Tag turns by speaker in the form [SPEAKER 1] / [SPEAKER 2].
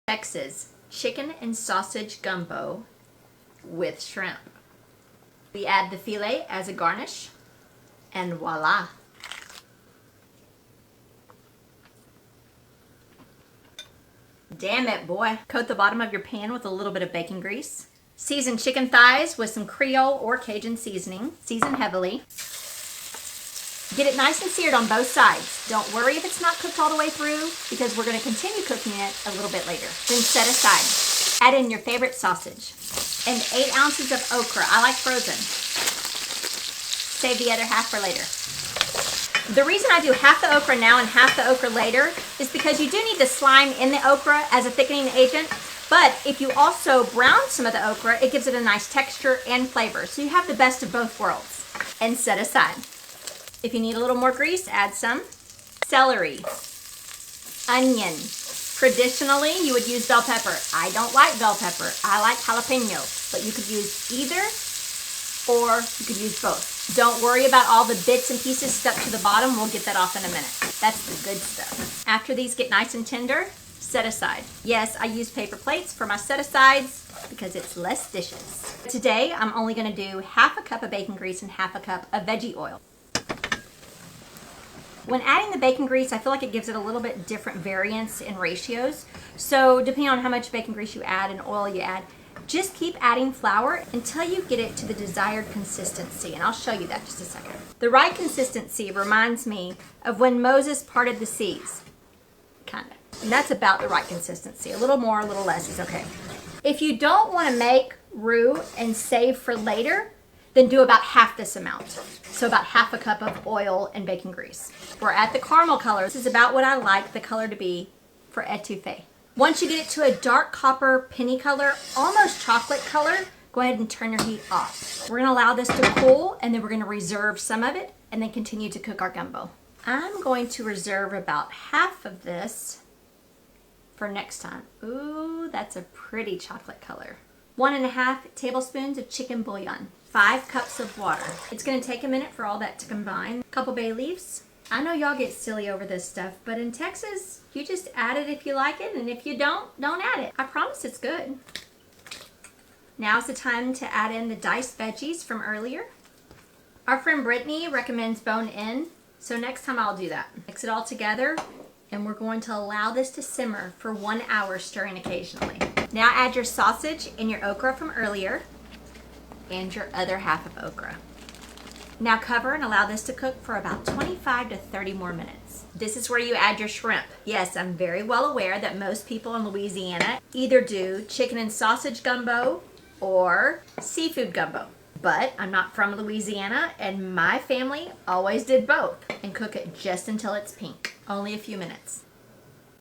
[SPEAKER 1] Texas Chicken and Sausage Gumbo with shrimp. We add the filet as a garnish, and voila! Damn it, boy. Coat the bottom of your pan with a little bit of bacon grease. Season chicken thighs with some Creole or Cajun seasoning. Season heavily. Get it nice and seared on both sides. Don't worry if it's not cooked all the way through, because we're going to continue cooking it a little bit later. Then set aside. Add in your favorite sausage and 8 ounces of okra. I like frozen. Save the other half for later. The reason I do half the okra now and half the okra later is because you do need the slime in the okra as a thickening agent, but if you also brown some of the okra, it gives it a nice texture and flavor. So you have the best of both worlds. And set aside. If you need a little more grease, add some celery, onion. Traditionally, you would use bell pepper. I don't like bell pepper. I like jalapeno, but you could use either or you could use both. Don't worry about all the bits and pieces stuck to the bottom. We'll get that off in a minute. That's the good stuff. After these get nice and tender, set aside. Yes, I use paper plates for my set-asides because it's less dishes. Today, I'm only gonna do half a cup of bacon grease and half a cup of veggie oil. When adding the bacon grease, I feel like it gives it a little bit different variance in ratios. So depending on how much bacon grease you add and oil you add, just keep adding flour until you get it to the desired consistency. And I'll show you that in just a second. The right consistency reminds me of when Moses parted the seas, kind of. And that's about the right consistency. A little more, a little less is okay. If you don't want to make roux and save for later, then do about half this amount. So about half a cup of oil and bacon grease. We're at the caramel color. This is about what I like the color to be for etouffee. Once you get it to a dark copper penny color, almost chocolate color, go ahead and turn your heat off. We're gonna allow this to cool, and then we're gonna reserve some of it and then continue to cook our gumbo. I'm going to reserve about half of this for next time. Ooh, that's a pretty chocolate color. 1.5 tablespoons of chicken bouillon. 5 cups of water. It's gonna take a minute for all that to combine. A couple bay leaves. I know y'all get silly over this stuff, but in Texas, you just add it if you like it, and if you don't add it. I promise it's good. Now's the time to add in the diced veggies from earlier. Our friend Brittany recommends bone in, so next time I'll do that. Mix it all together, and we're going to allow this to simmer for 1 hour, stirring occasionally. Now add your sausage and your okra from earlier, and your other half of okra. Now cover and allow this to cook for about 25 to 30 more minutes. This is where you add your shrimp. Yes, I'm very well aware that most people in Louisiana either do chicken and sausage gumbo or seafood gumbo. But I'm not from Louisiana, and my family always did both and cook it just until it's pink. Only a few minutes.